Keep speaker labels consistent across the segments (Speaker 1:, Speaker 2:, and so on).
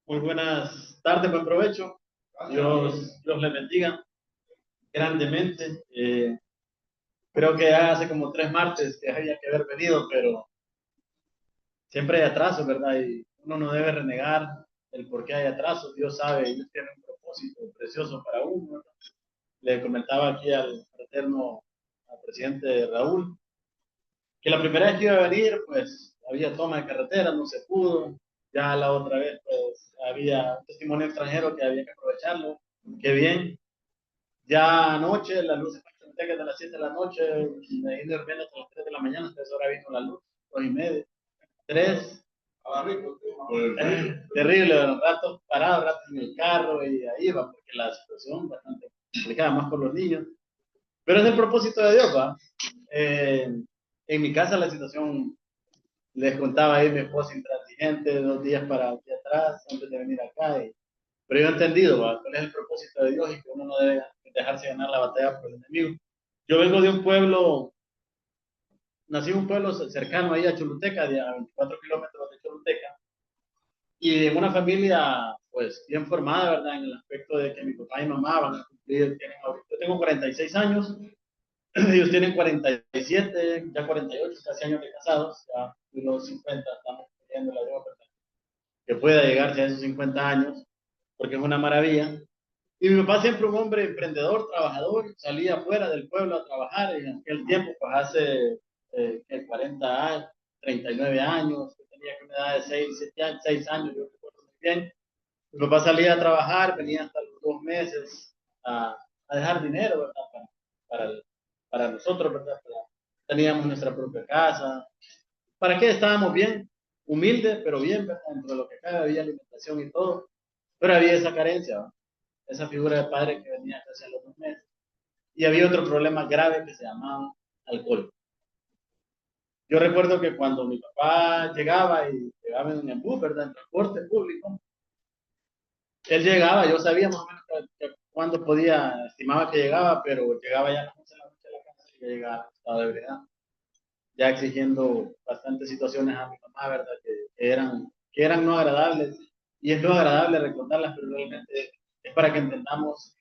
Speaker 1: Muy buenas tardes, buen provecho. Dios les bendiga grandemente. Creo que ya hace como 3 martes que había que haber venido, pero siempre hay atrasos, ¿verdad? Y uno no debe renegar el por qué hay atrasos. Dios sabe, Dios tiene un propósito precioso para uno, ¿verdad? Le comentaba aquí al fraterno, al presidente Raúl, que la primera vez que iba a venir, pues había toma de carretera, no se pudo. Ya la otra vez, pues había un testimonio extranjero que había que aprovecharlo. Qué bien. Ya anoche, la luz se fue desde las 7 de la noche, me vine durmiendo hasta las 3 de la mañana, entonces ahora vino la luz, 2:30, 3. Terrible, ratos parados, ratos en el carro y ahí va, porque la situación bastante complicada, más por los niños. Pero es el propósito de Dios, va. Eh, en mi casa la situación, les contaba ahí mi esposa intransigente 2 días para aquí atrás, antes de venir acá. Pero yo he entendido, ¿va? Cuál es el propósito de Dios y que uno no debe dejarse ganar la batalla por el enemigo. Yo vengo de un pueblo, nací en un pueblo cercano ahí a Choluteca, de a 24 kilómetros de Choluteca, y en una familia, pues, bien formada, ¿verdad? En el aspecto de que mi papá y mamá van a cumplir, yo tengo 46 años, ellos tienen 47, ya 48, casi años de casados, ya los 50, estamos pidiendo la Dios, ¿verdad? Que pueda llegarse a esos 50 años, porque es una maravilla. Y mi papá siempre un hombre emprendedor, trabajador, salía fuera del pueblo a trabajar en aquel tiempo, pues hace 40 años, 39 años, yo tenía que una edad de 6, 7 años, 6 años, yo recuerdo muy bien. Mi papá salía a trabajar, venía hasta los 2 meses a dejar dinero, ¿verdad? Para, para nosotros, ¿verdad? Teníamos nuestra propia casa. ¿Para qué? Estábamos bien, humildes, pero bien, ¿verdad? Dentro de lo que cabe había alimentación y todo, pero había esa carencia, ¿verdad? Esa figura de padre que venía casi a los 2 meses. Y había otro problema grave que se llamaba alcohol. Yo recuerdo que cuando mi papá llegaba y llegaba en un bus, ¿verdad? En transporte público, él llegaba, yo sabía más o menos cuándo podía, estimaba que llegaba, pero llegaba ya a las 11 de la noche a la casa y ya llegaba a estado de ebriedad, ya exigiendo bastantes situaciones a mi mamá, ¿verdad? Que eran no agradables. Y es no agradable recordarlas, pero realmente es para que entendamos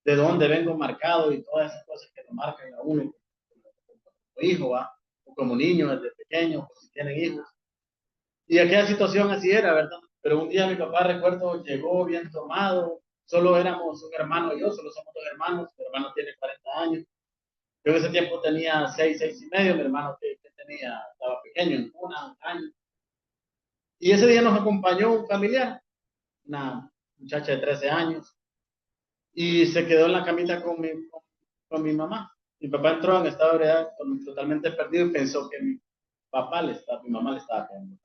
Speaker 1: de dónde vengo marcado y todas esas cosas que lo marcan a uno como hijo, ¿va? O como niño desde pequeño, o si tienen hijos. Y aquella situación así era, ¿verdad? Pero un día mi papá, recuerdo, llegó bien tomado, solo éramos un hermano y yo, solo somos 2 hermanos, mi hermano tiene 40 años, yo en ese tiempo tenía 6, 6 y medio, mi hermano que tenía, estaba pequeño, en un año. Y ese día nos acompañó un familiar, una muchacha de 13 años, y se quedó en la camita con mi mamá. Mi papá entró en estado de ebriedad totalmente perdido y pensó que mi mamá le estaba pegando.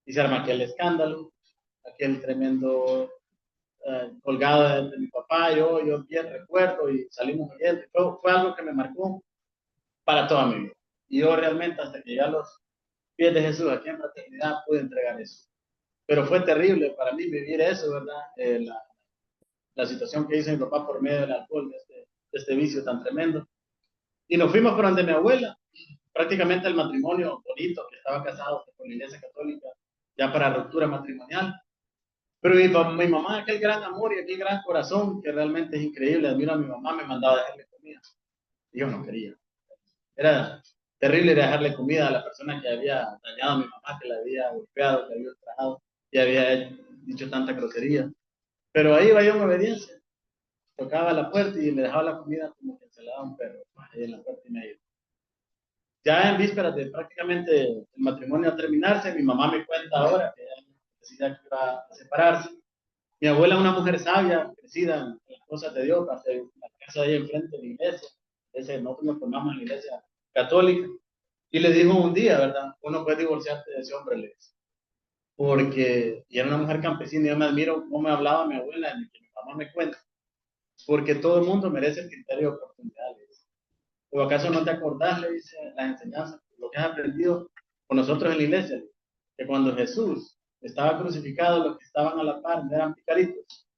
Speaker 1: Y se arma aquel escándalo, aquel tremendo colgado de mi papá, yo bien recuerdo y salimos huyendo. Fue algo que me marcó para toda mi vida. Y yo realmente hasta que llegué a los pies de Jesús aquí en fraternidad pude entregar eso. Pero fue terrible para mí vivir eso, ¿verdad? La situación que hizo mi papá por medio del alcohol, de este vicio tan tremendo. Y nos fuimos por donde mi abuela, prácticamente el matrimonio bonito, que estaba casado con la iglesia católica, ya para ruptura matrimonial. Pero mi mamá, aquel gran amor y aquel gran corazón que realmente es increíble, admiro a mi mamá, me mandaba a dejarle comida. Y yo no quería. Era terrible dejarle comida a la persona que había dañado a mi mamá, que la había golpeado, que había ultrajado y había dicho tanta grosería. Pero ahí iba yo en obediencia. Tocaba la puerta y le dejaba la comida como que se la daba un perro, ahí en la puerta y medio. Ya en vísperas de prácticamente el matrimonio a terminarse, mi mamá me cuenta ahora que ella decía que iba a separarse. Mi abuela, una mujer sabia, crecida en las cosas de Dios, hace la casa ahí enfrente de la iglesia. Nosotros nos formamos en la iglesia católica. Y le dijo un día, ¿verdad? Uno puede divorciarte de ese hombre, le dice. Porque, y era una mujer campesina, y yo me admiro cómo me hablaba mi abuela, y que mi mamá me cuenta. Porque todo el mundo merece el criterio de oportunidades. ¿O acaso no te acordás, le dice, las enseñanzas, lo que has aprendido con nosotros en la iglesia? Que cuando Jesús estaba crucificado, los que estaban a la par no eran picaritos.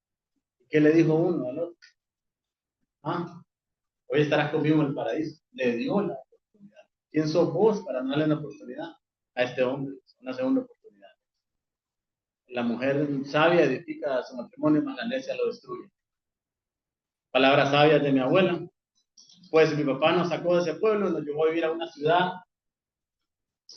Speaker 1: ¿Qué le dijo uno al otro? Ah, hoy estarás conmigo en el paraíso. Le dio la oportunidad. ¿Quién sos vos para no darle una oportunidad a este hombre? Una segunda oportunidad. la mujer sabia edifica su matrimonio, mas la necia lo destruye. Palabras sabias de mi abuela. Pues mi papá nos sacó de ese pueblo, nos llevó a vivir a una ciudad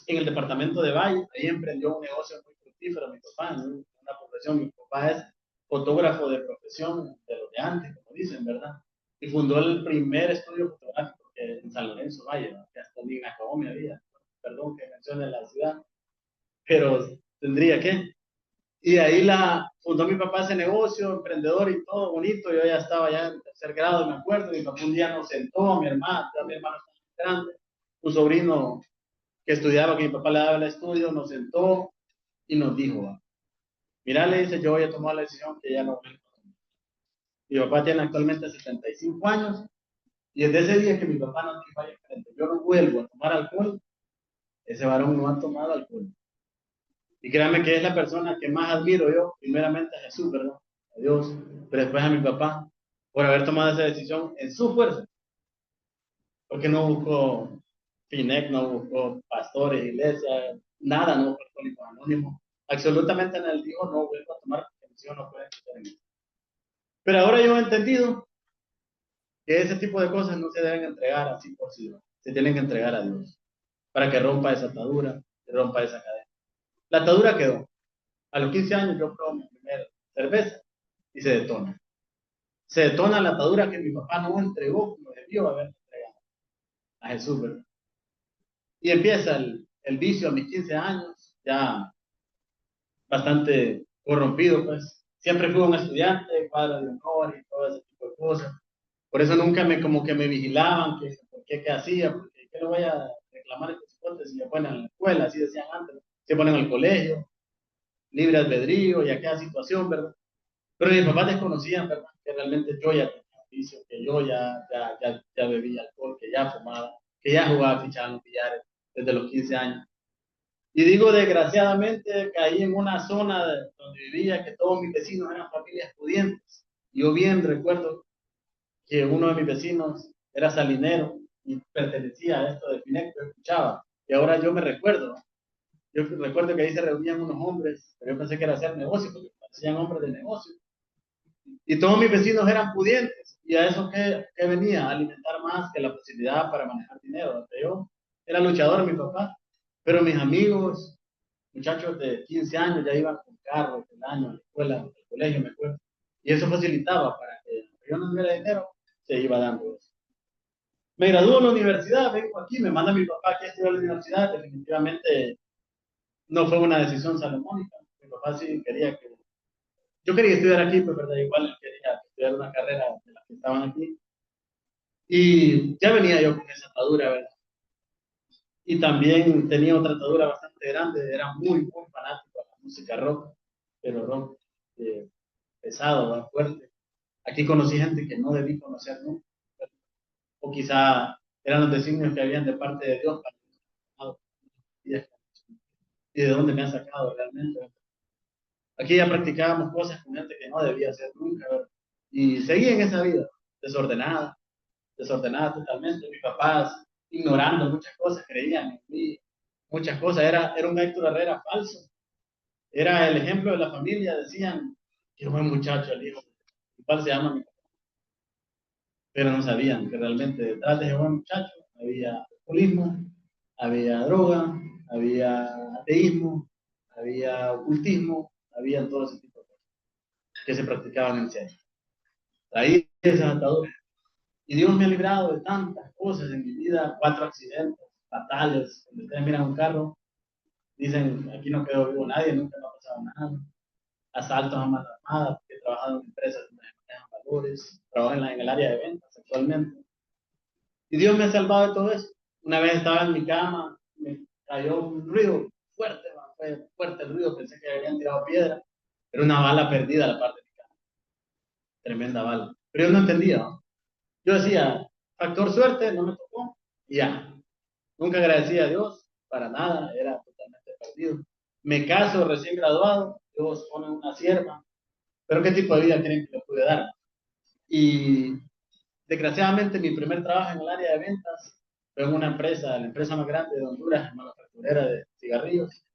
Speaker 1: en el departamento de Valle. Ahí emprendió un negocio muy fructífero mi papá, ¿no? Una profesión. Mi papá es fotógrafo de profesión, de los de antes, como dicen, ¿verdad? Y fundó el primer estudio fotográfico en San Lorenzo Valle, ¿no? Que hasta ni me acabó mi vida. Perdón que mencione la ciudad, pero tendría que. Y de ahí fundó mi papá ese negocio, emprendedor y todo bonito. Yo ya estaba ya en tercer grado, me acuerdo. Mi papá un día nos sentó, a mi hermano estaba grande, un sobrino que estudiaba, que mi papá le daba el estudio, nos sentó y nos dijo, mira, le dice, yo voy a tomar la decisión que ya no voy a tomar. Mi papá tiene actualmente 75 años y desde ese día que mi papá nos dijo, vaya, yo no vuelvo a tomar alcohol, ese varón no ha tomado alcohol. Y créanme que es la persona que más admiro yo, primeramente a Jesús, ¿verdad? A Dios, pero después a mi papá, por haber tomado esa decisión en su fuerza. Porque no buscó FINEC, no buscó pastores, iglesias, nada, no buscó alcohólicos anónimos. Absolutamente en el dijo, no vuelvo a tomar porque mis hijos no pueden estar en mí. Pero ahora yo he entendido que ese tipo de cosas no se deben entregar así por sí, se tienen que entregar a Dios para que rompa esa atadura, que rompa esa cadena. La atadura quedó. A los 15 años yo probé mi primera cerveza y se detona. Se detona la atadura que mi papá no entregó como debió haber entregado a Jesús, ¿verdad? Y empieza el vicio a mis 15 años, ya bastante corrompido, pues. Siempre fui un estudiante, cuadro de honor y todo ese tipo de cosas. Por eso nunca como que me vigilaban, que por qué hacía, porque qué le voy a reclamar a estos hijos si se ponen en la escuela, así decían antes, se ponen al colegio, libre albedrío y aquella situación, ¿verdad? Pero mis papás desconocían, ¿verdad? Que realmente yo ya tenía vicio, que yo ya bebía alcohol, que ya fumaba, que ya jugaba fichas en los billares desde los 15 años. Y digo, desgraciadamente, caí en una zona donde vivía que todos mis vecinos eran familias pudientes. Yo bien recuerdo que uno de mis vecinos era salinero y pertenecía a esto de FINEC, yo escuchaba. Y ahora yo me recuerdo, yo recuerdo que ahí se reunían unos hombres, pero yo pensé que era hacer negocio, porque parecían hombres de negocio. Y todos mis vecinos eran pudientes. ¿Y a eso qué venía? A alimentar más que la posibilidad para manejar dinero. Yo era luchador, mi papá. Pero mis amigos, muchachos de 15 años, ya iban con carro, el año, a la escuela, al colegio, me acuerdo. Y eso facilitaba para que yo no tuviera dinero, se iba dando eso. Me graduó en la universidad, vengo aquí, me manda mi papá que estudiar a la universidad. Definitivamente no fue una decisión salomónica. Mi papá sí quería que yo quería estudiar aquí, pues, ¿verdad? Igual quería estudiar una carrera de las que estaban aquí. Y ya venía yo con esa atadura, ¿verdad? Y también tenía otra atadura bastante grande, era muy fanático de la música rock, pero rock pesado, ¿verdad? Fuerte. Aquí conocí gente que no debí conocer nunca, o quizá eran los designios que habían de parte de Dios para y de dónde me han sacado realmente. Aquí ya practicábamos cosas con gente que no debía hacer nunca, ¿verdad? Y seguí en esa vida, desordenada, desordenada totalmente. Mis papás ignorando muchas cosas, creían en mí, muchas cosas. Era un Héctor Herrera falso. Era el ejemplo de la familia. Decían, qué buen muchacho el hijo. ¿Cuál se llama mi papá? Pero no sabían que realmente detrás de ese buen muchacho había alcoholismo, había droga, había ateísmo, había ocultismo, había todo ese tipo de cosas que se practicaban en serio. Ahí esas ataduras. Y Dios me ha librado de tantas cosas en mi vida, 4 accidentes fatales. Cuando ustedes miran un carro, dicen, aquí no quedó vivo nadie, nunca me ha pasado nada. Asaltos a mano armada, porque he trabajado en empresas que manejan valores, trabajo en el área de ventas actualmente. Y Dios me ha salvado de todo eso. Una vez estaba en mi cama, me cayó un ruido fuerte, fue fuerte el ruido, pensé que habían tirado piedra. Era una bala perdida a la parte de mi cama. Tremenda bala. Pero yo no entendía, ¿no? Yo decía, factor suerte, no me tocó, y ya. Nunca agradecí a Dios, para nada, era totalmente perdido. Me caso recién graduado, Dios pone una sierva, pero ¿qué tipo de vida creen que le pude dar? Y desgraciadamente mi primer trabajo en el área de ventas fue en una empresa, la empresa más grande de Honduras, manufacturera de cigarrillos.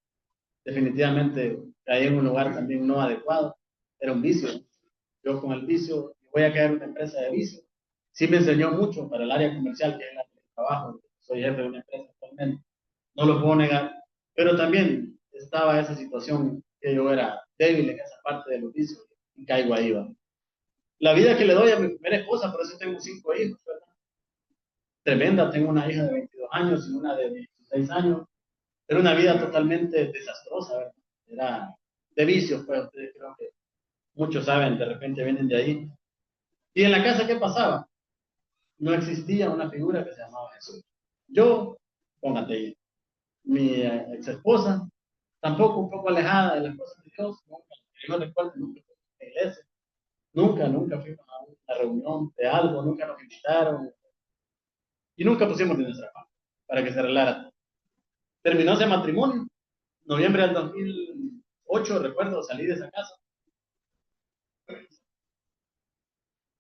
Speaker 1: definitivamente caí en un lugar también no adecuado, era un vicio. Yo con el vicio, voy a crear una empresa de vicio. Sí me enseñó mucho para el área comercial, que es la que trabajo, soy jefe de una empresa actualmente, no lo puedo negar, pero también estaba esa situación que yo era débil en esa parte de los vicios y caigo ahí, ¿va? La vida que le doy a mi primera esposa, por eso tengo 5 hijos, ¿verdad? Tremenda, tengo una hija de 22 años y una de 16 años. Era una vida totalmente desastrosa, ¿verdad? Era de vicios, pues ustedes creo que muchos saben, de repente vienen de ahí. ¿Y en la casa qué pasaba? No existía una figura que se llamaba Jesús. Yo, póngate ahí, mi ex esposa, tampoco un poco alejada de las cosas de Dios, nunca, que yo recuerdo, nunca fui a la iglesia, nunca fuimos a una reunión de algo, nunca nos invitaron y nunca pusimos de nuestra parte para que se arreglara. Terminó ese matrimonio, noviembre del 2008, recuerdo, salí de esa casa.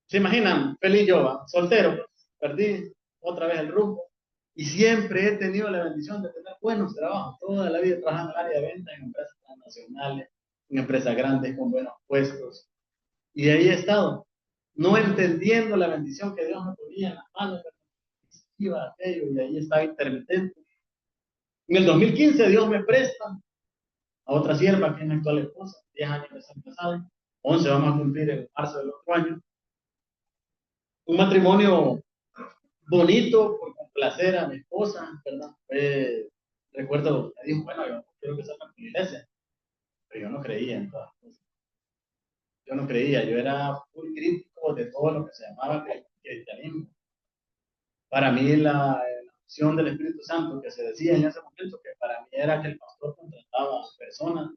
Speaker 1: ¿Se imaginan? Feliz yo, ¿va? Soltero, pues, perdí otra vez el rumbo. Y siempre he tenido la bendición de tener buenos trabajos. Toda la vida trabajando en el área de venta, en empresas transnacionales, en empresas grandes con buenos puestos. Y ahí he estado, no entendiendo la bendición que Dios me ponía en las manos, iba aquello, y ahí estaba intermitente. En el 2015 Dios me presta a otra sierva, que es mi actual esposa, 10 años de ser casado, 11 vamos a cumplir en marzo del otro año. Un matrimonio bonito por complacer a mi esposa, ¿verdad? Recuerdo, me dijo, bueno, yo quiero que salga a mi iglesia, pero yo no creía en todas las cosas. Yo no creía, yo era muy crítico de todo lo que se llamaba cristianismo. Para mí la opción del Espíritu Santo que se decía en ese momento, que para mí era que el pastor contrataba a personas,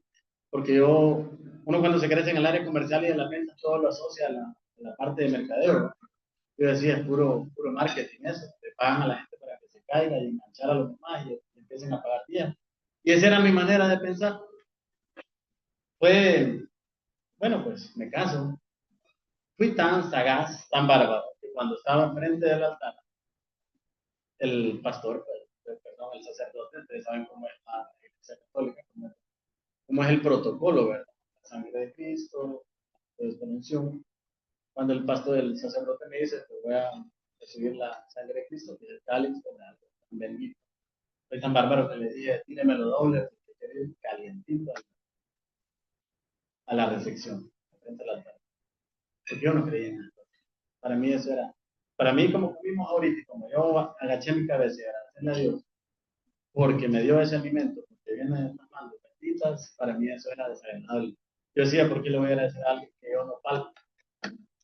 Speaker 1: porque uno cuando se crece en el área comercial y de la venta, todo lo asocia a la parte de mercadeo. Yo decía, es puro marketing eso, te pagan a la gente para que se caiga y enganchar a los demás y empiecen a pagar bien. Y esa era mi manera de pensar. Fue, bueno, pues me caso. Fui tan sagaz, tan bárbaro, que cuando estaba enfrente del altar, el pastor, perdón, el sacerdote, ustedes saben cómo es la iglesia católica, cómo es el protocolo, ¿verdad? La sangre de Cristo, la desconexión. Cuando el pastor, el sacerdote me dice, pues voy a recibir la sangre de Cristo, que es el cáliz con algo bendito. Soy tan bárbaro que le dije, tíremelo doble, porque quiero ir calientito a la recepción, frente al altar. Porque yo no creía en esto. Para mí eso era, para mí como vimos ahorita, como yo agaché mi cabeza y agradecerle a Dios, porque me dio ese alimento, porque viene de las manos benditas, para mí eso era desagradable. Yo decía, ¿por qué le voy a agradecer a alguien que yo no palpo,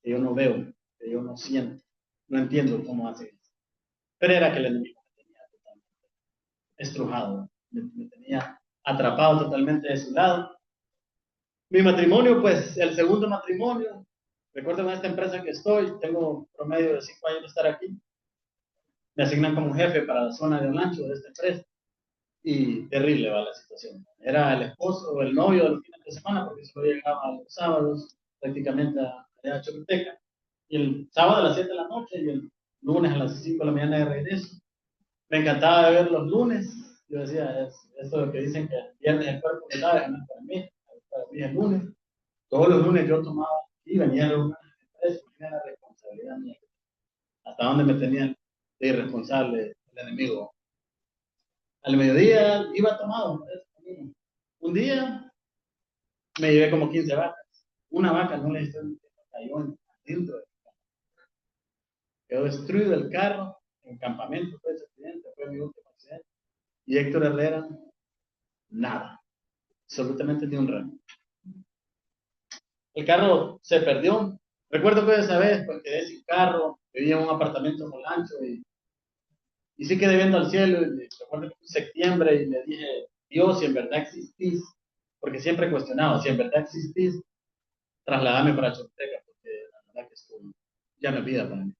Speaker 1: que yo no veo, que yo no siento? No entiendo cómo hace eso. Pero era que el enemigo me tenía totalmente estrujado, me tenía atrapado totalmente de su lado. Mi matrimonio, pues el segundo matrimonio, recuerdo en esta empresa que estoy, tengo promedio de 5 años de estar aquí, me asignan como jefe para la zona de Olancho de esta empresa y terrible va la situación. Era el esposo o el novio de los fines de semana porque solo llegaba los sábados prácticamente a Choluteca y el sábado a las 7 de la noche y el lunes a las 5 de la mañana de regreso. Me encantaba ver los lunes, yo decía, esto lo que dicen que el viernes el cuerpo que sabe, no es para mí el lunes. Todos los lunes yo tomaba y venía de una empresa, tenía la responsabilidad mía. Hasta dónde me tenían de irresponsable el enemigo. Al mediodía iba tomado. Un día me llevé como 15 vacas. Una vaca no le hizo cayó dentro. Quedó destruido el carro. En campamento fue ese accidente, fue mi último accidente. Y Héctor Herrera, nada. Absolutamente ni un ramo. El carro se perdió. Recuerdo que esa vez pues, quedé sin carro, vivía en un apartamento en Olancho y sí quedé viendo al cielo. Y recuerdo que fue septiembre y le dije, Dios, si en verdad existís, porque siempre he cuestionado, si en verdad existís, trasladame para Choluteca, porque la verdad que esto ya no es vida para mí.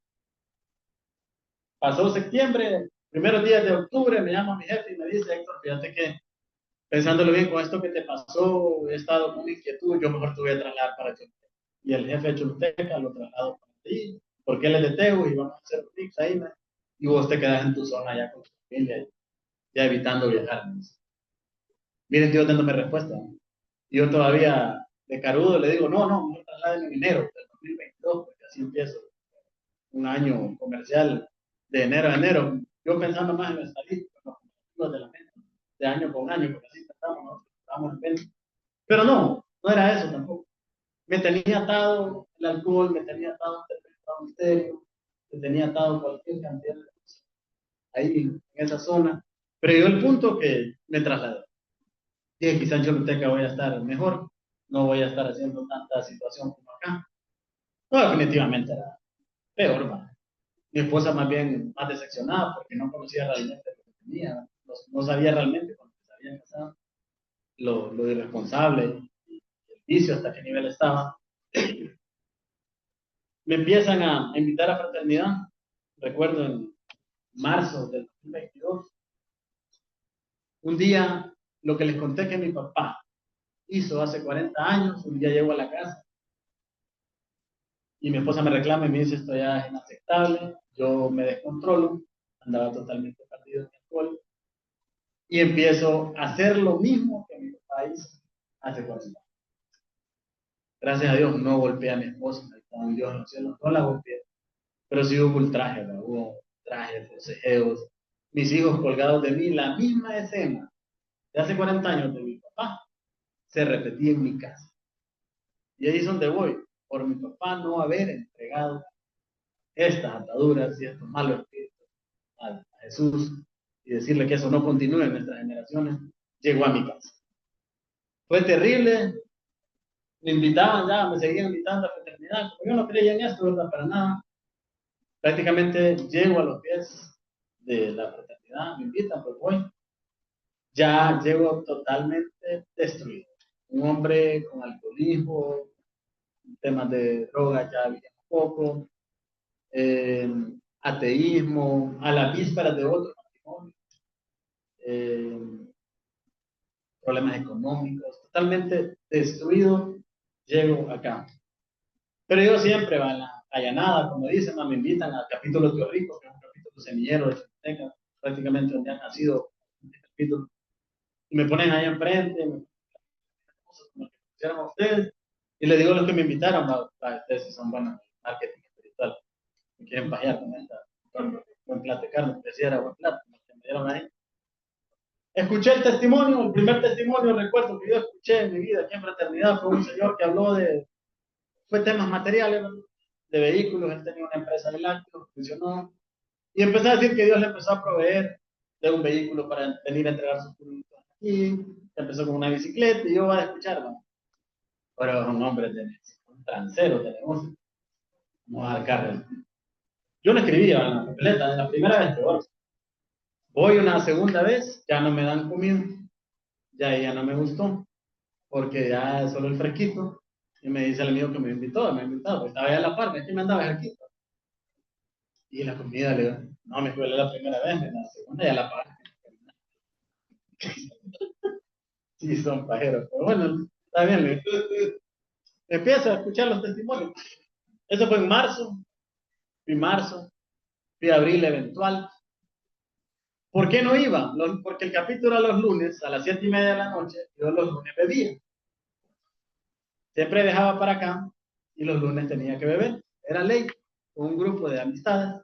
Speaker 1: Pasó septiembre, primeros días de octubre, me llama mi jefe y me dice, Héctor, fíjate que pensándolo bien con esto que te pasó, he estado con inquietud, yo mejor te voy a trasladar para Choluteca. Y el jefe de Choluteca lo trasladó para ti, porque él es de Tegu y vamos a hacer un mix ahí, y vos te quedas en tu zona ya con tu familia, ya evitando viajar. Miren, Dios dándome respuesta. Y yo todavía de carudo le digo, no, me trasladen en enero del 2022, porque así empiezo un año comercial de enero a enero. Yo pensando más en la estadística, los de la mente, de año con año, porque así estamos, ¿no? Estamos en venta. Pero no era eso tampoco. Me tenía atado el alcohol, me tenía atado el estéreo, me tenía atado cualquier cantidad de cosas ahí en esa zona. Pero yo el punto que me trasladé. Dije, quizás en Choluteca voy a estar mejor, no voy a estar haciendo tanta situación como acá. No, definitivamente era peor, ¿va? Mi esposa más bien más decepcionada porque no conocía realmente lo que tenía, no sabía realmente cuando se había casado, lo irresponsable, el vicio, hasta qué nivel estaba. Me empiezan a invitar a fraternidad, recuerdo en marzo del 2022, un día, lo que les conté que mi papá hizo hace 40 años, un día llego a la casa y mi esposa me reclama y me dice, esto ya es inaceptable, yo me descontrolo, andaba totalmente perdido en el alcohol, y empiezo a hacer lo mismo que mi papá hizo hace 40 años. Gracias a Dios no golpeé a mi esposa, con Dios en los cielos, no la golpeé, pero sí hubo ultraje, ¿verdad? Hubo ultrajes, forcejeos, mis hijos colgados de mí, la misma escena de hace 40 años de mi papá se repetía en mi casa. Y ahí es donde voy, por mi papá no haber entregado estas ataduras y estos malos espíritus a Jesús y decirle que eso no continúe en nuestras generaciones, llegó a mi casa. Fue terrible, me invitaban ya, me seguían invitando a la fraternidad, como yo no creía en esto, ¿verdad? Para nada. Prácticamente llego a los pies de la fraternidad, me invitan, pues voy. Ya llego totalmente destruido. Un hombre con alcoholismo, temas de droga ya había poco, eh, ateísmo, a las vísperas de otro matrimonio, eh, problemas económicos, totalmente destruido, llego acá. Pero yo siempre va en la allanada, como dicen, me invitan al capítulo teórico, que es un capítulo semillero de Choluteca, prácticamente donde han nacido este capítulo, y me ponen ahí enfrente, me como que pusieron a ustedes, y le digo a los que me invitaron, ustedes si son buenos en marketing espiritual, me quieren pajear con esta buen plato de carne, que decía era buen plato, que me dieron ahí. Escuché el testimonio, el primer testimonio, recuerdo que yo escuché en mi vida aquí en Fraternidad, fue un señor que habló fue temas materiales, ¿no? De vehículos, él tenía una empresa de lácteos, funcionó, y empezó a decir que Dios le empezó a proveer de un vehículo para venir a entregar sus productos aquí, empezó con una bicicleta, y yo voy a escuchar, ¿no? Pero es un hombre de un transero de negocio, vamos a dar carro. Yo le escribía en la papeleta, la primera vez peor. Voy una segunda vez, ya no me dan comida, ya no me gustó, porque ya es solo el fresquito, y me dice el amigo que me invitó, me ha invitado, pues estaba allá a la par, aquí me andaba fresquito. Y la comida, le digo, no, me fue la primera vez, la segunda ya la pagué. Sí, son pajeros, pero bueno, está bien, le empiezo a escuchar los testimonios. Eso fue en marzo, fui abril eventual. ¿Por qué no iba? Porque el capítulo era los lunes a las 7:30 de la noche, yo los lunes bebía. Siempre dejaba para acá y los lunes tenía que beber. Era ley, con un grupo de amistades.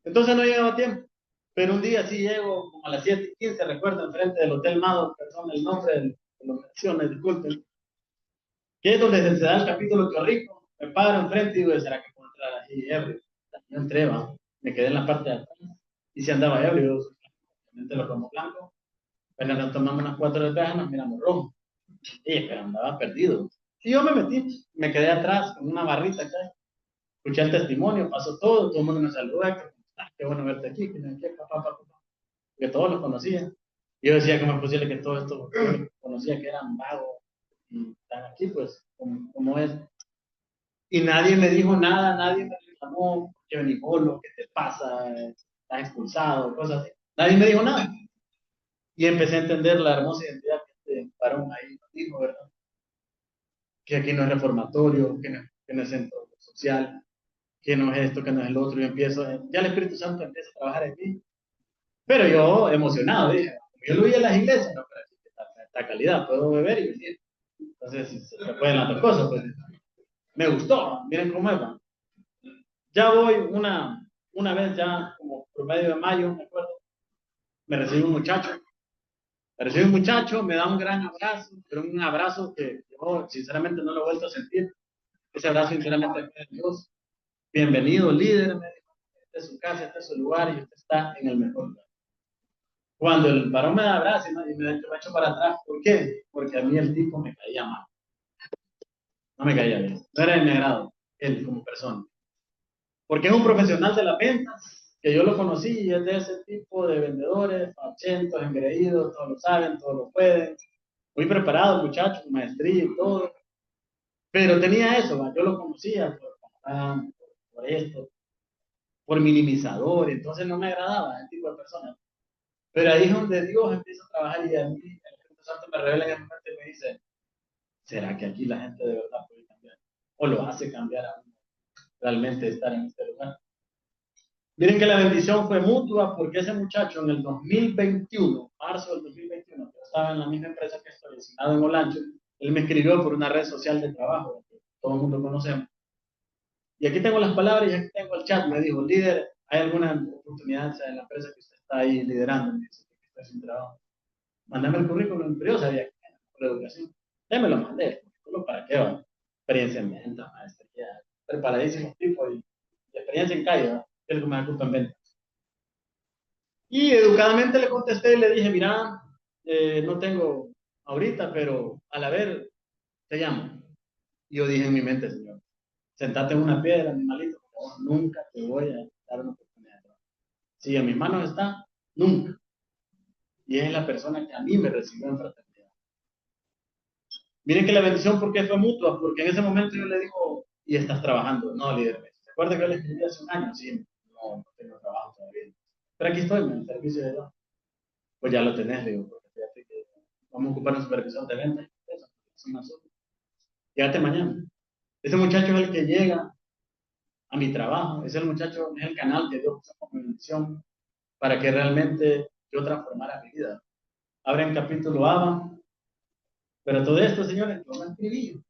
Speaker 1: Entonces no llegaba a tiempo. Pero un día sí llego, como a las 7:15, recuerdo, enfrente del Hotel Mado, perdón, el nombre de lo menciono, disculpen, que es donde se da el capítulo que rico. Me paro enfrente y digo, ¿será que puedo entrar así ebrio? Yo entré, va, me quedé en la parte de atrás y si andaba ebrio, obviamente lo tomo blanco, pero nos tomamos unas 4 de nos miramos rojo. Y pero andaba perdido. Y yo me metí, me quedé atrás con una barrita acá, escuché el testimonio, pasó todo el mundo me saludó, qué bueno verte aquí, que papá, que todos los conocían. Y yo decía, ¿cómo es posible que todo esto conocía que eran vagos y están aquí, pues, como es? Y nadie me dijo nada, nadie me reclamó, que Benigolo, ¿qué te pasa? Estás expulsado, cosas así. Nadie me dijo nada. Y empecé a entender la hermosa identidad que este varón ahí nos dijo, ¿verdad? Que aquí no es reformatorio, que no es centro social, que no es esto, que no es el otro. Y empiezo, ya el Espíritu Santo empieza a trabajar en mí. Pero yo emocionado, dije, Yo lo vi en las iglesias, no, pero aquí está calidad, puedo beber y venir. Entonces, si se pueden las dos cosas, pues me gustó, miren cómo es. Ya voy una vez, ya como promedio de mayo, me acuerdo, me recibe un muchacho. Me recibe un muchacho, me da un gran abrazo, pero un abrazo que yo sinceramente no lo he vuelto a sentir. Ese abrazo sinceramente fue de Dios. Bienvenido, líder, me dijo, esta es su casa, este es su lugar y usted está en el mejor lugar. Cuando el varón me da abrazo y me echo para atrás, ¿por qué? Porque a mí el tipo me caía mal, no me caía bien, no era de mi agrado, él como persona. Porque es un profesional de las ventas, que yo lo conocí y es de ese tipo de vendedores, fachentos, engreídos, todos lo saben, todos lo pueden, muy preparado, muchacho, con maestría y todo, pero tenía eso, ¿va? Yo lo conocía por esto, por minimizador, entonces no me agradaba ese tipo de personas. Pero ahí es donde Dios empieza a trabajar y a mí el Espíritu Santo me revela en el momento y me dice, ¿será que aquí la gente de verdad puede cambiar? ¿O lo hace cambiar a uno realmente estar en este lugar? Miren que la bendición fue mutua porque ese muchacho en el 2021, marzo del 2021, yo estaba en la misma empresa que estoy, asignado en Olancho, él me escribió por una red social de trabajo, que todo el mundo conocemos. Y aquí tengo las palabras y aquí tengo el chat. Me dijo, líder, ¿hay alguna oportunidad en la empresa que usted está ahí liderando? Me dice que está sin trabajo. Mándame el currículum, pero yo sabía que era por educación. Ya me lo mandé. ¿Currículum para qué va? Experiencia en venta, maestría, preparadísimo tipo y experiencia en calle, ¿va? Es lo que me ocupa en venta. Y educadamente le contesté y le dije, mira, no tengo ahorita, pero al haber, te llamo. Y yo dije en mi mente, señor, sentate en una piedra, animalito, por favor, nunca te voy a dar una oportunidad. Si en mis manos está, nunca. Y es la persona que a mí me recibió en fraternidad. Miren que la bendición, ¿por qué fue mutua? Porque en ese momento yo le digo, y estás trabajando. No, líder, ¿se acuerda que yo le escribí hace un año? Sí, no tengo trabajo todavía. Pero aquí estoy, en el servicio de Dios. Pues ya lo tenés, le digo, porque fíjate que vamos a ocupar un supervisor de ventas. Es una sola. Llegate mañana. Ese muchacho es el que llega a mi trabajo, es el muchacho, es el canal que Dios puso como bendición para que realmente yo transformara mi vida. Abren capítulo ABA, pero todo esto, señores, yo no escribí,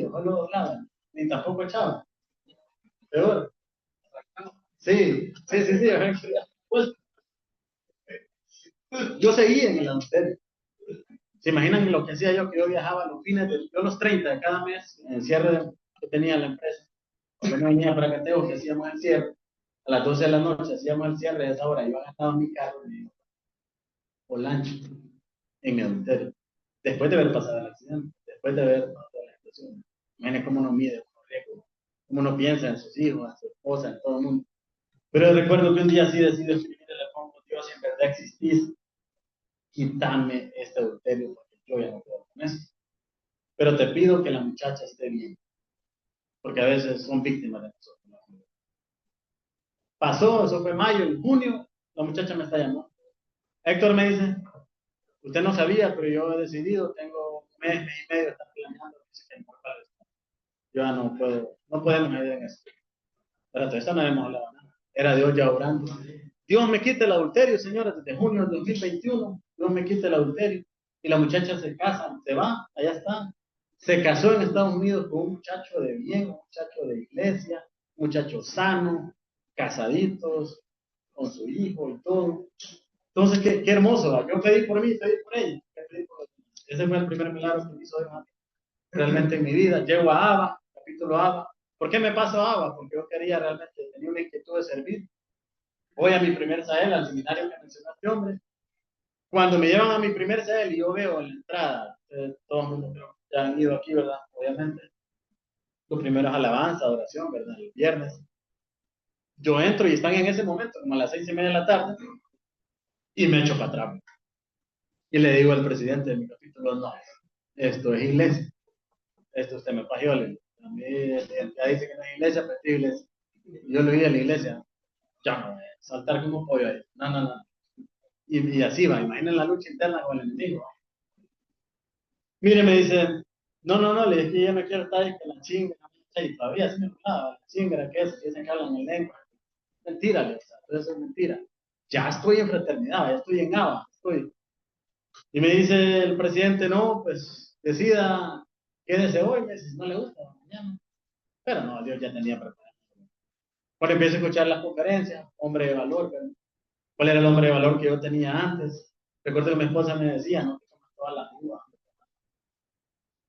Speaker 1: yo solo doblaba, ni tampoco echaba, peor. Sí, pues, yo seguía en el adulterio. ¿Se imaginan lo que hacía yo? Que yo viajaba los fines de, yo los 30 de cada mes, en el cierre que tenía la empresa. Cuando me venía para Cateo, que hacíamos el cierre, a las 12 de la noche hacíamos el cierre, a esa hora yo agarraba mi carro o lancha en mi adulterio. Después de haber pasado el accidente, después de haber pasado la explosión. Imagínense cómo uno mide, cómo uno piensa en sus hijos, en su esposa, en todo el mundo. Pero recuerdo que un día sí decido escribirle, le pongo, Dios, si en verdad existís, quítame este adulterio porque yo ya no puedo con eso. Pero te pido que la muchacha esté bien, porque a veces son víctimas de nosotros. Pasó, eso fue mayo, en junio, la muchacha me está llamando. Héctor me dice, usted no sabía, pero yo he decidido, tengo un mes y medio de estar planeando, dice que yo ya no puedo, no podemos ayudar en eso. Espérate, esta no hemos hablado nada. Era Dios ya orando. Dios me quita el adulterio, señores, desde junio del 2021. Dios me quita el adulterio. Y la muchacha se casa, se va, allá está. Se casó en Estados Unidos con un muchacho de bien, un muchacho de iglesia, un muchacho sano, casaditos, con su hijo y todo. Entonces, qué hermoso. ¿Va? Yo pedí por mí, pedí por ella. Ese fue el primer milagro que hizo Dios realmente en mi vida. Llego a Abba, capítulo Abba. ¿Por qué me paso a Abba? Porque yo quería realmente, tenía una inquietud de servir. Voy a mi primer Sahel, al seminario que mencionó este hombre. Cuando me llevan a mi primer Sahel y yo veo en la entrada, todo el mundo ya han ido aquí, ¿verdad? Obviamente. Lo primero es alabanza, adoración, ¿verdad? El viernes. Yo entro y están en ese momento, como a las 6:30 de la tarde, y me echo para atrás. Y le digo al presidente de mi capítulo, no, esto es iglesia. Esto usted me pagió. A mí ya dice que no es iglesia, pero es iglesia. Yo lo vi en la iglesia. Ya no, saltar como un pollo ahí. No, no, no. Y así va, imaginen la lucha interna con el enemigo. Mire, me dice, no, le dije, ya no quiero estar ahí que la chinga, y todavía se me hablaba, la chinga, que es, que dicen que hablan en lengua. Mentira, le digo, eso es mentira. ya estoy en fraternidad, ya estoy en ABA, estoy. Y me dice el presidente, no, pues decida, quédese hoy, me dice, si no le gusta, mañana. Pero no, Dios ya tenía preparado. Cuando empiezo a escuchar las conferencias, hombre de valor, pero ¿cuál era el hombre de valor que yo tenía antes? Recuerdo que mi esposa me decía, no te comas todas las uvas,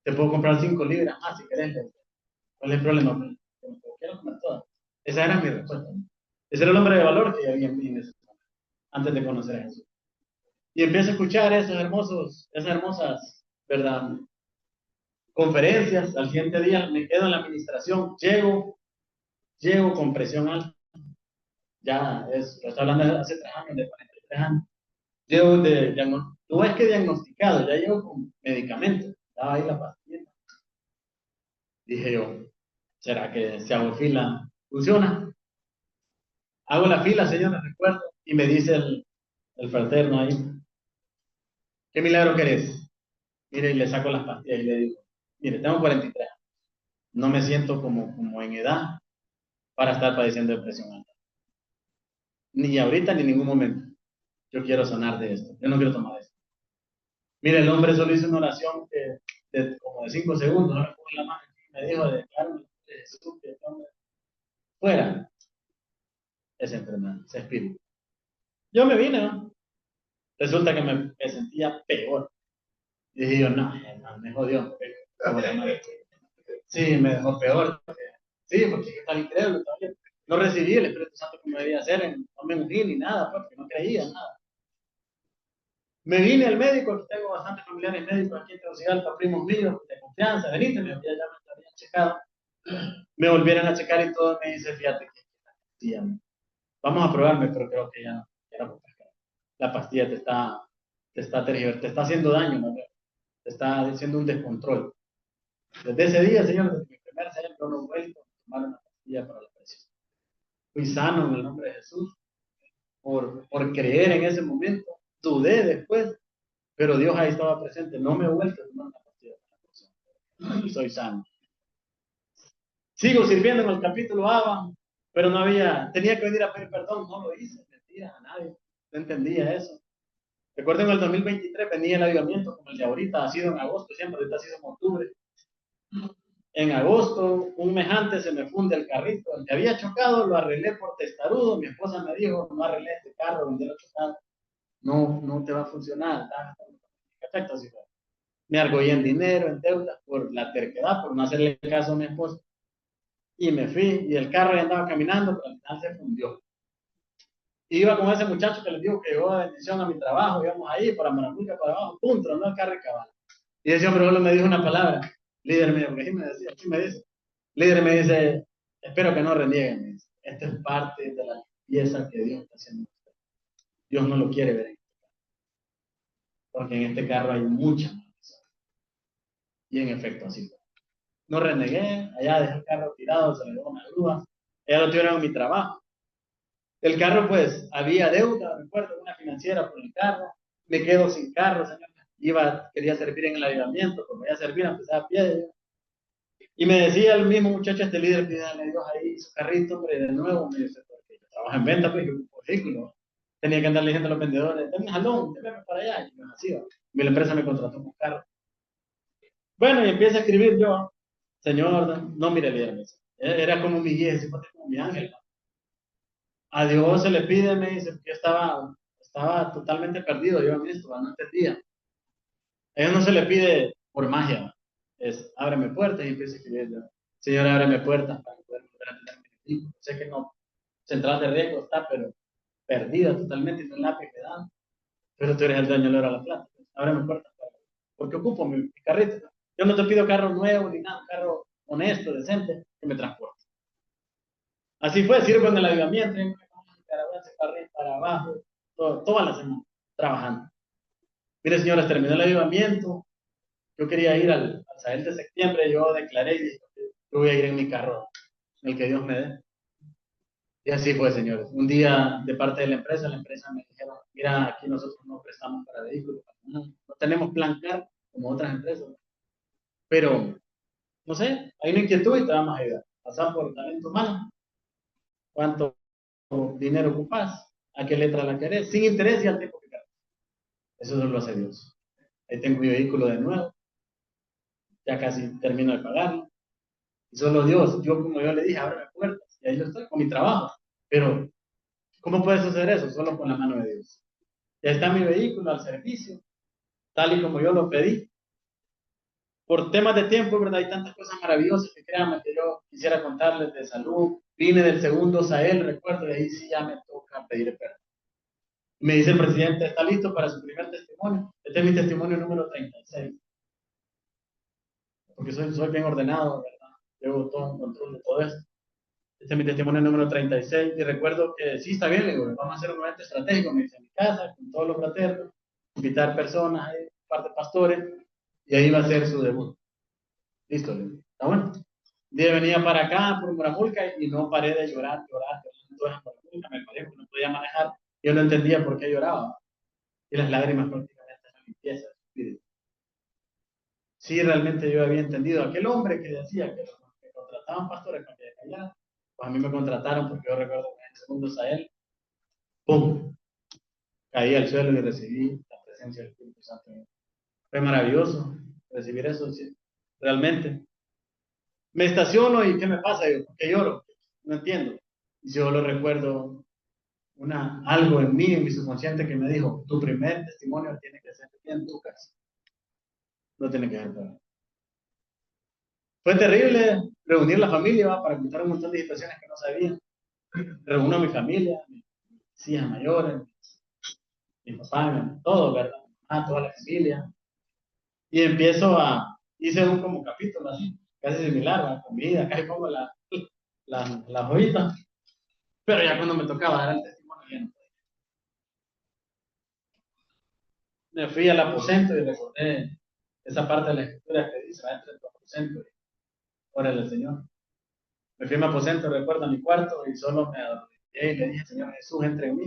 Speaker 1: te puedo comprar 5 libras más si querés. ¿Cuál es el problema? Quiero comer todas. Esa era mi respuesta. Ese era el hombre de valor que había en mí antes de conocer a Jesús. Y empiezo a escuchar esas hermosas, ¿verdad? Conferencias. Al siguiente día me quedo en la administración. Llego con presión alta. Ya lo estoy hablando de hace 3 años, de 43 años. No es que diagnosticado, ya llevo con medicamentos. Estaba ahí la pastilla. Dije yo, ¿será que si hago fila funciona? Hago la fila, señor, recuerdo, y me dice el fraterno ahí, ¿qué milagro querés? Mire, y le saco las pastillas y le digo, mire, tengo 43 años, no me siento como en edad para estar padeciendo depresión alta. Ni ahorita ni en ningún momento. Yo quiero sanar de esto, yo no quiero tomar esto. Mire, el hombre solo hizo una oración como de 5 segundos, no me pongo la mano y me dijo, declaro de Jesús que este hombre fuera esa enfermedad, ese espíritu. Yo me vine, ¿no? Resulta que me sentía peor. Y dije yo, no, me jodió. Sí, me dejó peor. Sí, porque estaba increíble todavía. No recibí el Espíritu Santo como debía ser, no me ungí ni nada, porque no creía nada. Me vine al médico, aquí tengo bastantes familiares médicos aquí en Tegucigalpa, primos míos de confianza, venite, ya me habían checado. Me volvieron a checar y todo, me dice, fíjate que sí, vamos a probarme, pero creo que ya no. La pastilla te está haciendo daño, ¿no? Te está haciendo un descontrol. Desde ese día, señor, desde mi primer sello, yo no he vuelto a tomar una pastilla para la presión. Fui sano en el nombre de Jesús por creer en ese momento. Dudé después, pero Dios ahí estaba presente. No me he vuelto a tomar una pastilla para la presión. Y soy sano. Sigo sirviendo en el capítulo ABA, pero tenía que venir a pedir perdón, no lo hice, mentira, a nadie. No entendía eso. Recuerdo en el 2023 venía el avivamiento como el de ahorita, ha sido en agosto, siempre ahorita ha sido en octubre. En agosto, un mes antes, se me funde el carrito. El que había chocado lo arreglé por testarudo. Mi esposa me dijo, no arreglé este carro, vendelo chocado. No te va a funcionar. Perfecto, así fue. Me argollé en dinero, en deudas, por la terquedad, por no hacerle caso a mi esposa. Y me fui, y el carro ya andaba caminando, pero al final se fundió. Iba con ese muchacho que les digo que llegó de bendición a mi trabajo, íbamos ahí, para Maramuca, para abajo, pum, tronó el carro y cabal. Y ese hombre solo me dijo una palabra, líder mío, porque me decía, ¿qué me dice? Líder me dice, espero que no renieguen, me dice. Esto es parte de la limpieza que Dios está haciendo. Dios no lo quiere ver, porque en este carro hay mucha maldición. Y en efecto, así fue. No renegué, allá dejé el carro tirado, se le dio una grúa, ya lo tuvieron en mi trabajo. El carro, pues, había deuda, recuerdo, una financiera por el carro, me quedo sin carro, señor. Quería servir en el avivamiento, como voy a servir, empezaba a pie. Y me decía el mismo muchacho, este líder, pídale a Dios ahí su carrito, hombre, de nuevo, me dice, porque yo trabajo en venta, pues, yo un vehículo. Tenía que andarle diciendo a los vendedores, denme jalón, denme para allá. Y me hacía. Mi empresa me contrató con carro. Bueno, y empiezo a escribir yo, señor, no mire bien, era como mi guía, como mi ángel. A Dios se le pide, me dice, que estaba totalmente perdido yo en esto, no entendía. A Dios no se le pide por magia, es ábreme puertas y empieza a escribir yo. Señor, ábreme puertas para poder volver a tener mi hijo. Sé que no, central de riesgo está, pero perdida totalmente, y no lápiz me dan. Pero tú eres el dueño del oro a la plata. Ábreme puertas porque ocupo mi carrito. Yo no te pido carro nuevo ni nada, un carro honesto, decente, que me transporte. Así fue, sirvo en el avivamiento, para abajo, toda la semana, trabajando. Mire, señores, terminó el avivamiento. Yo quería ir al Sahel de septiembre. Yo declaré y dije, yo voy a ir en mi carro, en el que Dios me dé. Y así fue, señores. Un día, de parte de la empresa me dijeron, mira, aquí nosotros no prestamos para vehículos. No tenemos plan CAR como otras empresas. Pero, no sé, hay una inquietud y te vamos a ayudar. Pasar por talento humano. ¿Cuánto dinero ocupas? ¿A qué letra la querés? Sin interés y al tiempo que querés. Eso solo lo hace Dios. Ahí tengo mi vehículo de nuevo. Ya casi termino de pagarlo. Y solo Dios, yo como yo le dije, ábreme puertas. Y ahí yo estoy con mi trabajo. Pero, ¿cómo puedes hacer eso? Solo con la mano de Dios. Ya está mi vehículo al servicio, tal y como yo lo pedí. Por temas de tiempo, ¿verdad? Hay tantas cosas maravillosas que créanme que yo quisiera contarles de salud. Vine del segundo Sahel, recuerdo, y ahí sí ya me toca pedir perdón. Me dice el presidente, ¿está listo para su primer testimonio? Este es mi testimonio número 36. Porque soy bien ordenado, ¿verdad? Llevo todo un control de todo esto. Este es mi testimonio número 36. Y recuerdo que sí, está bien, le digo, vamos a hacer un evento estratégico, me dice, en mi casa, con todos los fraternos, invitar personas, un par de pastores, y ahí va a ser su debut. Listo, le digo, está bueno. Un día venía para acá, por Muramulca, y no paré de llorar. Me paré porque no podía manejar. Yo no entendía por qué lloraba. Y las lágrimas prácticamente eran limpieza de espíritu. Sí, realmente yo había entendido. Aquel hombre que decía que contrataban pastores para que callaran, pues a mí me contrataron porque yo recuerdo que en el segundo Sahel, ¡pum! Caí al suelo y recibí la presencia del Espíritu Santo. Fue maravilloso recibir eso, sí, realmente. Me estaciono y ¿qué me pasa? Yo, ¿por qué lloro? No entiendo. Y yo lo recuerdo algo en mí, en mi subconsciente, que me dijo, tu primer testimonio tiene que ser en tu casa. No tiene que ser para. Fue terrible reunir la familia, ¿va? Para contar un montón de situaciones que no sabía. Reúno a mi familia, mis hijas mayores, mi papá, todo, ¿verdad? Toda la familia. Y hice un como capítulo así, casi similar, la comida, casi como la joyita. Pero ya cuando me tocaba dar el testimonio, ya no. Me fui al aposento y recordé esa parte de la escritura que dice, va entre tu aposento y órale al Señor. Me fui a mi aposento, recuerdo, a mi cuarto y solo me adoré y le dije, Señor Jesús, entre en mí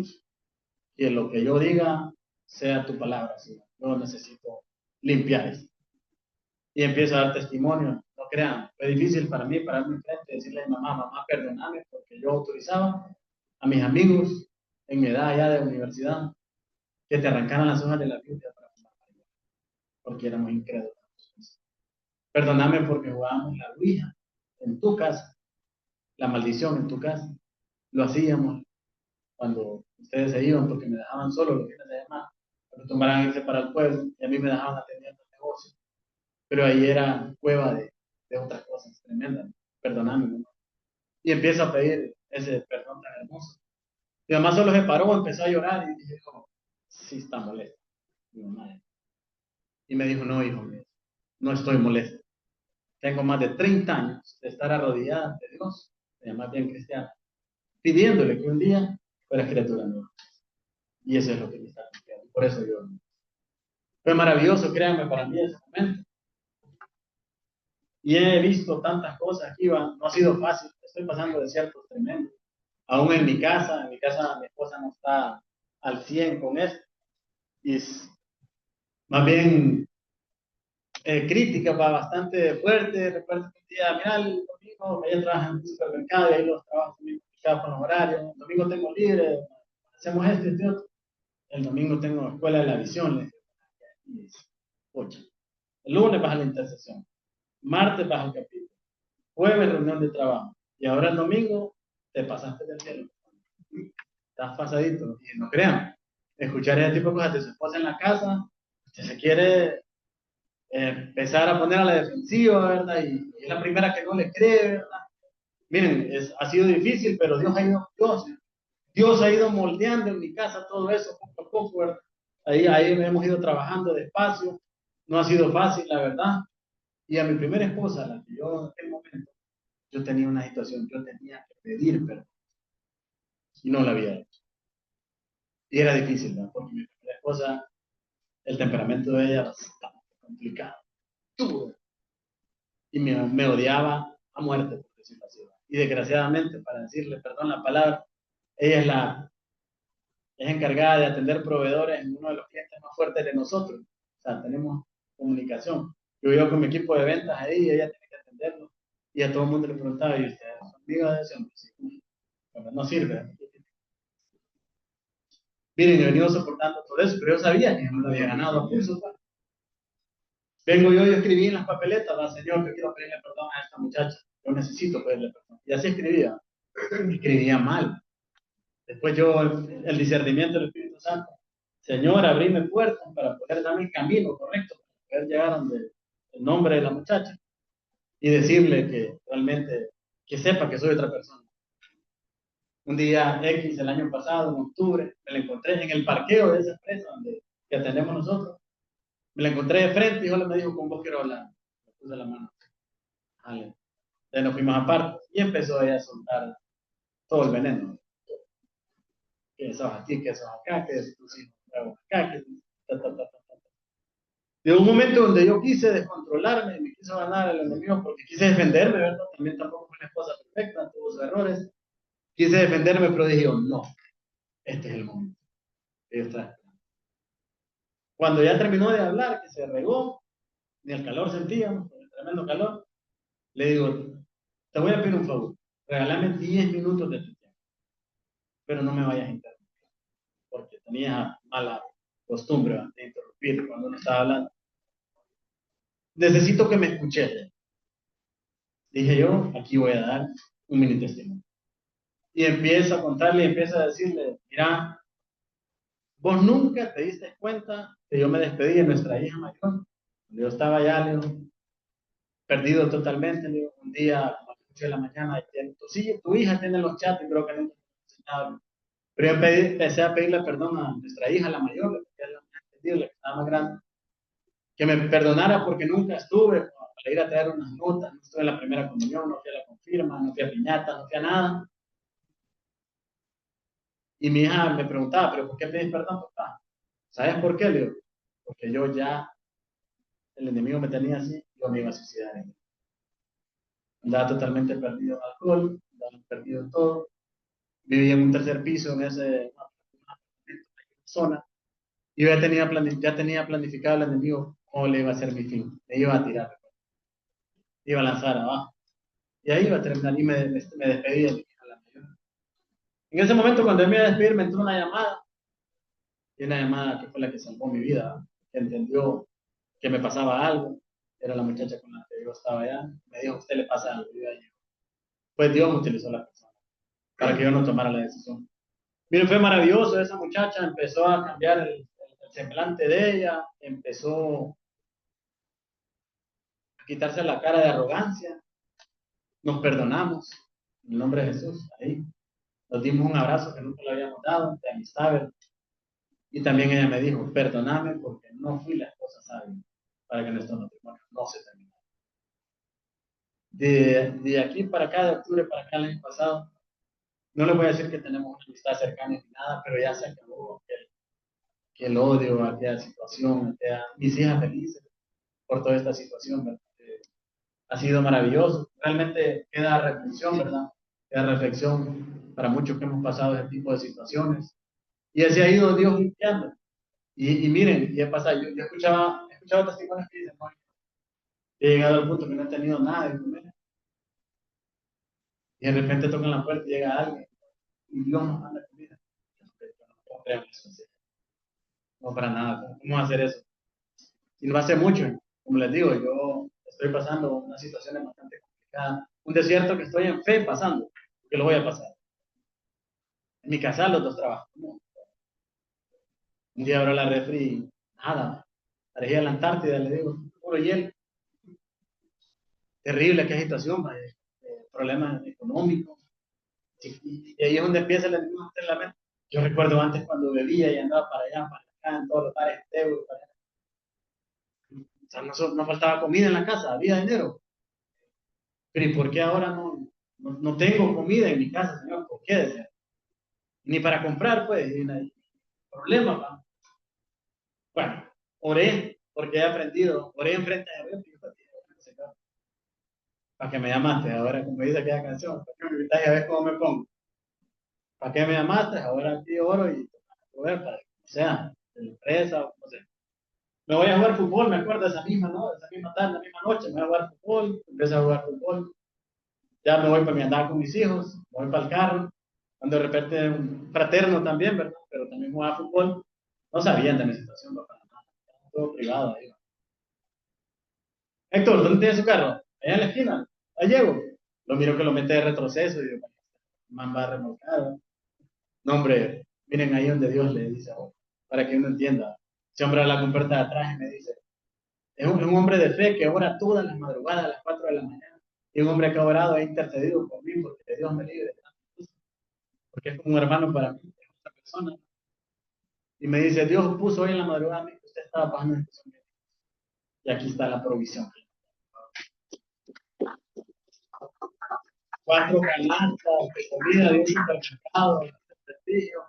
Speaker 1: y en lo que yo diga sea tu palabra, Señor. Yo necesito limpiar esto. Y empiezo a dar testimonio. No crean, fue difícil para mí pararme enfrente y decirle a mi mamá, mamá, perdóname, porque yo autorizaba a mis amigos en mi edad ya de universidad que te arrancaran las hojas de la Biblia para fumar, porque éramos incrédulos. Perdóname porque jugábamos la Ouija en tu casa, la maldición en tu casa. Lo hacíamos cuando ustedes se iban porque me dejaban solo los fines de semana. Acostumbraban a irse para el pueblo y a mí me dejaban atendiendo el negocio. Pero ahí era cueva de otras cosas tremendas. Perdóname, ¿no? Y empiezo a pedir ese perdón tan hermoso. Mi mamá solo se paró, empezó a llorar y dijo, sí está molesta. Mi mamá. Y me dijo, no, hijo mío, no estoy molesto. Tengo más de 30 años de estar arrodillada ante Dios, me llama bien cristiana, pidiéndole que un día fuera criatura nueva. Y eso es lo que me está cumpliendo. Por eso yo. Fue maravilloso, créanme, para mí ese momento. Y he visto tantas cosas aquí, no ha sido fácil. Estoy pasando desiertos tremendos. Aún en mi casa mi esposa no está al 100 con esto. Y es más bien crítica, va bastante fuerte. Recuerdo que un día, mira, el domingo, ella trabaja en un supermercado y ahí los trabajos también complicados con los horarios. El domingo tengo libre, hacemos esto y esto. El domingo tengo escuela de la visión. Y es 8. El lunes vas a la intercesión. Martes vas al capítulo. Jueves reunión de trabajo. Y ahora el domingo te pasaste del cielo. Estás pasadito. Y no crean, escuchar ese tipo de cosas de su esposa en la casa, usted se quiere empezar a poner a la defensiva, ¿verdad? Y es la primera que no le cree, ¿verdad? Miren, ha sido difícil, pero Dios ha ido moldeando en mi casa todo eso poco a poco, ¿verdad? Ahí hemos ido trabajando despacio. No ha sido fácil, la verdad. Y a mi primera esposa, la que yo en aquel momento, yo tenía una situación, yo tenía que pedir perdón y no la había hecho. Y era difícil, ¿no? Porque mi primera esposa, el temperamento de ella era bastante complicado, duro, y me odiaba a muerte, por decirlo así. Y desgraciadamente, para decirle, perdón la palabra, ella es encargada de atender proveedores en uno de los clientes más fuertes de nosotros. O sea, tenemos comunicación. Yo vivo con mi equipo de ventas ahí y ella tiene que atenderlo. Y a todo el mundo le preguntaba, ¿y usted es amiga de ese hombre? Sí. Bueno, no sirve. Miren, he venido soportando todo eso, pero yo sabía que no lo había ganado a pulso. Vengo yo escribí en las papeletas, va, Señor, yo quiero pedirle perdón a esta muchacha, yo necesito pedirle perdón. Y así escribía mal. Después yo, el discernimiento del Espíritu Santo, Señor, abrime puertas para poder darme el camino correcto, para poder llegar donde el nombre de la muchacha y decirle que realmente, que sepa que soy otra persona. Un día X, el año pasado, en octubre, me la encontré en el parqueo de esa empresa donde que atendemos nosotros. Me la encontré de frente y yo me dijo, con vos quiero hablar. Me puse la mano. Vale. Entonces nos fuimos aparte y empezó ella a soltar todo el veneno. Que sos aquí, que sos acá, que tus hijos acá, que ta, ta, ta, ta, ta. De un momento donde yo quise descontrolarme, me quiso ganar el enemigo porque quise defenderme, ¿verdad? También tampoco fue una esposa perfecta, tuvo sus errores. Quise defenderme, pero dije, no, este es el momento. Cuando ya terminó de hablar, que se regó, ni el calor sentíamos, el tremendo calor, le digo, te voy a pedir un favor, regálame 10 minutos de tu tiempo, pero no me vayas a interrumpir, porque tenía mala costumbre de interrumpir cuando uno estaba hablando. Necesito que me escuches. Dije yo, aquí voy a dar un mini testimonio. Y empiezo a contarle y empiezo a decirle, mira, vos nunca te diste cuenta que yo me despedí de nuestra hija mayor. Yo estaba ya, le digo, perdido totalmente. Le digo, un día, a las 8 de la mañana, tu hija tiene los chats y creo que no te enseñado. Pero yo empecé a pedirle perdón a nuestra hija, la mayor, la que estaba más grande, que me perdonara porque nunca estuve para ir a traer unas notas, no estuve en la primera comunión, no fui a la confirma, no fui a piñata, no fui a nada. Y mi hija me preguntaba, ¿pero por qué pedís perdón, papá? ¿Sabes por qué? Le digo, porque yo ya, el enemigo me tenía así, yo me iba a suicidar. Andaba totalmente perdido en alcohol, andaba perdido en todo. Vivía en un tercer piso en esa zona. Y yo ya tenía planificado el enemigo cómo le iba a ser mi fin. Me iba a tirar, me iba a lanzar abajo. Y ahí iba a terminar y me despedí de mi hija la mayor. En ese momento, cuando él me iba a despedir, me entró una llamada. Y una llamada que fue la que salvó mi vida, que entendió que me pasaba algo. Era la muchacha con la que yo estaba allá. Me dijo, ¿a usted le pasa algo? Y yo, pues Dios me utilizó la persona para que yo no tomara la decisión. Miren, fue maravilloso. Esa muchacha empezó a cambiar el semblante de ella, empezó a quitarse la cara de arrogancia. Nos perdonamos en el nombre de Jesús. Ahí nos dimos un abrazo que nunca le habíamos dado, de amistad, ¿verdad? Y también ella me dijo, perdóname porque no fui la esposa sabia para que nuestro matrimonio no se terminara. De aquí para acá, de octubre para acá, el año pasado, no les voy a decir que tenemos una amistad cercana ni nada, pero ya se acabó que el odio, aquella situación, mis hijas felices por toda esta situación, ¿verdad? Ha sido maravilloso. Realmente queda reflexión, ¿verdad? Queda reflexión para muchos que hemos pasado ese tipo de situaciones. Y así ha ido Dios limpiando. Y miren, y he pasado, yo he escuchado testimonios que dicen, no, he llegado al punto que no he tenido nada de comer. Y de repente tocan la puerta y llega alguien y Dios nos manda comida. No creo en eso, no para nada. ¿Cómo hacer eso? Y no hace mucho, como les digo, yo estoy pasando unas situaciones bastante complicadas. Un desierto que estoy en fe pasando, que lo voy a pasar. En mi casa los dos trabajan. Un día abro la refri, nada. Parecía la Antártida, le digo, puro hielo. Terrible, qué situación, problemas económicos. Y ahí es donde empieza el enemigo a meter la mente. Yo recuerdo antes cuando bebía y andaba para allá, para acá, en todos los bares de Tebo, o sea, no faltaba comida en la casa, había dinero. Pero ¿y por qué ahora no tengo comida en mi casa, Señor? ¿Por qué? Ni para comprar, pues, y no hay problema, ¿va? Bueno, oré, porque he aprendido, oré enfrente de Dios, para que me llamaste, ahora como dice aquella canción, para que me invitas y a ver cómo me pongo. ¿Para qué me llamaste? Ahora aquí oro y ver para que sea de la empresa, no sé. Me voy a jugar fútbol, me acuerdo de esa misma, ¿no? Esa misma tarde, la misma noche, me voy a jugar fútbol, empiezo a jugar fútbol, ya me voy para mi andar con mis hijos, me voy para el carro, cuando de repente un fraterno también, ¿verdad? Pero también jugaba fútbol, no sabían de mi situación, papá, todo privado ahí. Héctor, ¿dónde tiene su carro? Allá en la esquina, ahí llego. Lo miro que lo mete de retroceso y digo, man va remolcado. No, hombre, miren ahí donde Dios le dice, para que uno entienda. Ese hombre a la compuerta de atrás y me dice, es un hombre de fe que ora todas las madrugadas a las 4 de la mañana. Y un hombre que ha orado e intercedido por mí porque Dios me libre. Porque es como un hermano para mí, es otra persona. Y me dice, Dios puso hoy en la madrugada que usted estaba pasando en situación. Y aquí está la provisión. 4 canastas de comida de un supermercado, de prestigio,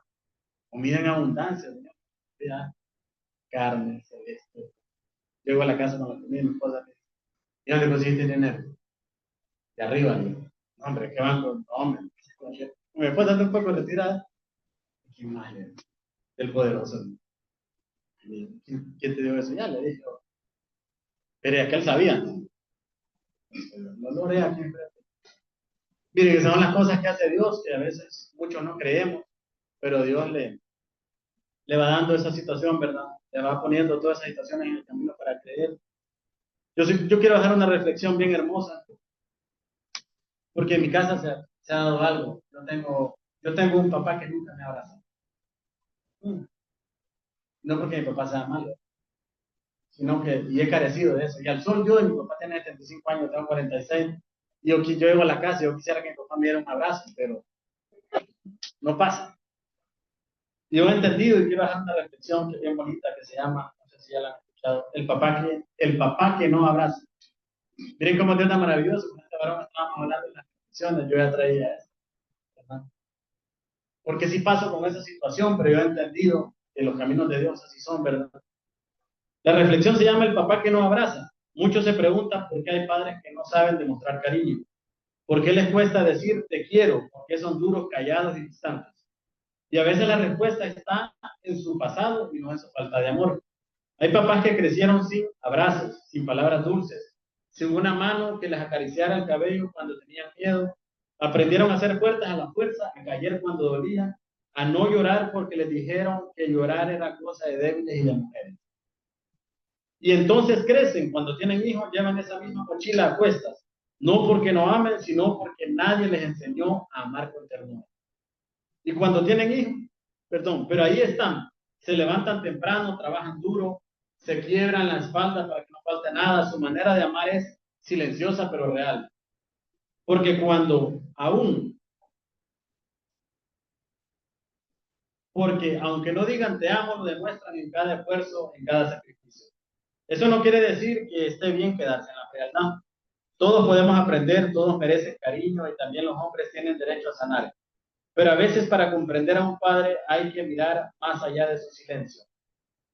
Speaker 1: comida en abundancia, señor. Ya, carne, celeste. Llego a la casa con la comida y mi esposa me dice, ¿y dónde conseguiste dinero? De arriba, ¿no? Hombre, ¿qué banco? No, hombre. Mi esposa está un poco retirada. ¿Quién más? El poderoso. ¿Quién te dio eso? Ya le dije. Pero es que él sabía, ¿no? No lo lea aquí. Mire, que son las cosas que hace Dios, que a veces muchos no creemos, pero Dios le va dando esa situación, ¿verdad? Le va poniendo todas esas situaciones en el camino para creer. Yo quiero hacer una reflexión bien hermosa, porque en mi casa se ha dado algo. Yo tengo un papá que nunca me abraza. No porque mi papá sea malo, sino que, y he carecido de eso. Y al sol yo, mi papá tiene 75 años, tengo 46, y yo llego a la casa y yo quisiera que mi papá me diera un abrazo, pero no pasa. Y yo he entendido y quiero hacer una reflexión que es bien bonita, que se llama, no sé si ya la han escuchado, el papá que no abraza. Miren cómo Dios está maravilloso. Con este varón estábamos hablando de las reflexiones, yo ya traía eso, ¿verdad? Porque sí paso con esa situación, pero yo he entendido que los caminos de Dios así son, ¿verdad? La reflexión se llama el papá que no abraza. Muchos se preguntan por qué hay padres que no saben demostrar cariño. ¿Por qué les cuesta decir te quiero? ¿Por qué son duros, callados y distantes? Y a veces la respuesta está en su pasado y no en su falta de amor. Hay papás que crecieron sin abrazos, sin palabras dulces, sin una mano que les acariciara el cabello cuando tenían miedo. Aprendieron a ser fuertes a la fuerza, a callar cuando dolía, a no llorar porque les dijeron que llorar era cosa de débiles y de mujeres. Y entonces crecen, cuando tienen hijos, llevan esa misma mochila a cuestas. No porque no amen, sino porque nadie les enseñó a amar con ternura. Y cuando tienen hijos, perdón, pero ahí están, se levantan temprano, trabajan duro, se quiebran la espalda para que no falte nada. Su manera de amar es silenciosa pero real. Porque porque aunque no digan te amo, lo demuestran en cada esfuerzo, en cada sacrificio. Eso no quiere decir que esté bien quedarse en la frialdad. Todos podemos aprender, todos merecen cariño y también los hombres tienen derecho a sanar. Pero a veces para comprender a un padre hay que mirar más allá de su silencio.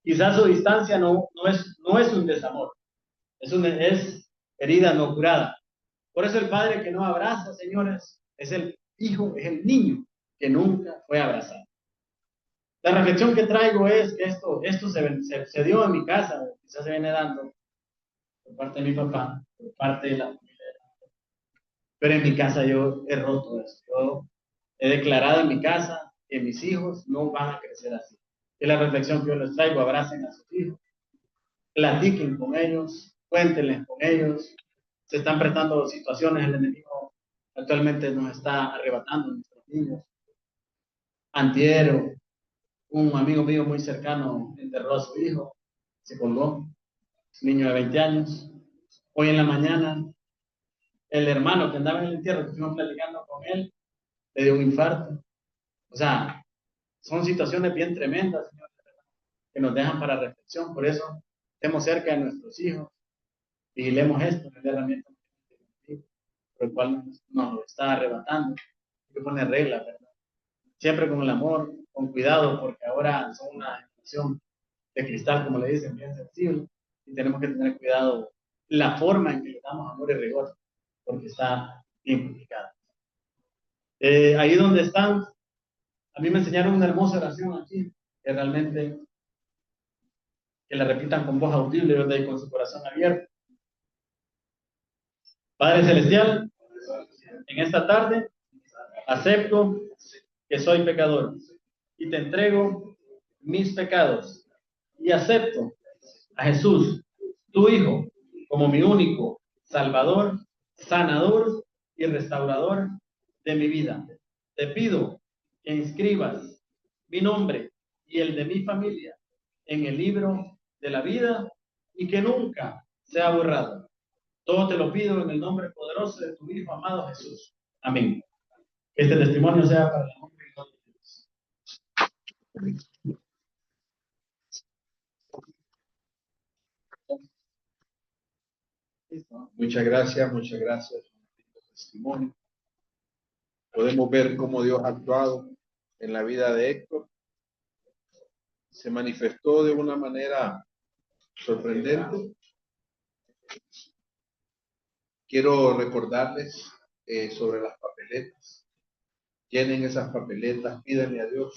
Speaker 1: Quizás su distancia no es un desamor, es herida no curada. Por eso el padre que no abraza, señores, es el hijo, es el niño que nunca fue abrazado. La reflexión que traigo es que esto se dio en mi casa, quizás se viene dando por parte de mi papá, por parte de la familia. Pero en mi casa yo he roto eso. Yo he declarado en mi casa que mis hijos no van a crecer así. Es la reflexión que yo les traigo. Abracen a sus hijos, platiquen con ellos, cuéntenles con ellos. Se están prestando situaciones, el enemigo actualmente nos está arrebatando a nuestros niños. Antiero, un amigo mío muy cercano enterró a su hijo, se colgó, un niño de 20 años. Hoy en la mañana, el hermano que andaba en el entierro, que estuvimos platicando con él, le dio un infarto. O sea, son situaciones bien tremendas, señor, que nos dejan para reflexión. Por eso, estemos cerca de nuestros hijos, vigilemos esto, es la herramienta por el cual nos lo está arrebatando. Hay que poner reglas, ¿verdad? Siempre con el amor, con cuidado, porque ahora son una generación de cristal, como le dicen, bien sensible, y tenemos que tener cuidado la forma en que le damos amor y rigor, porque está implicada. Ahí donde están, a mí me enseñaron una hermosa oración aquí, que realmente que la repitan con voz audible, ¿verdad? Y con su corazón abierto. Padre Celestial, en esta tarde acepto que soy pecador y te entrego mis pecados y acepto a Jesús, tu Hijo, como mi único Salvador, sanador y restaurador de mi vida. Te pido que inscribas mi nombre y el de mi familia en el libro de la vida y que nunca sea borrado. Todo te lo pido en el nombre poderoso de tu Hijo amado Jesús. Amén. Que este testimonio sea para la gloria de Dios.
Speaker 2: Muchas gracias, muchas gracias. Testimonio. Podemos ver cómo Dios ha actuado en la vida de Héctor. Se manifestó de una manera sorprendente. Quiero recordarles sobre las papeletas. Llenen esas papeletas, pídanle a Dios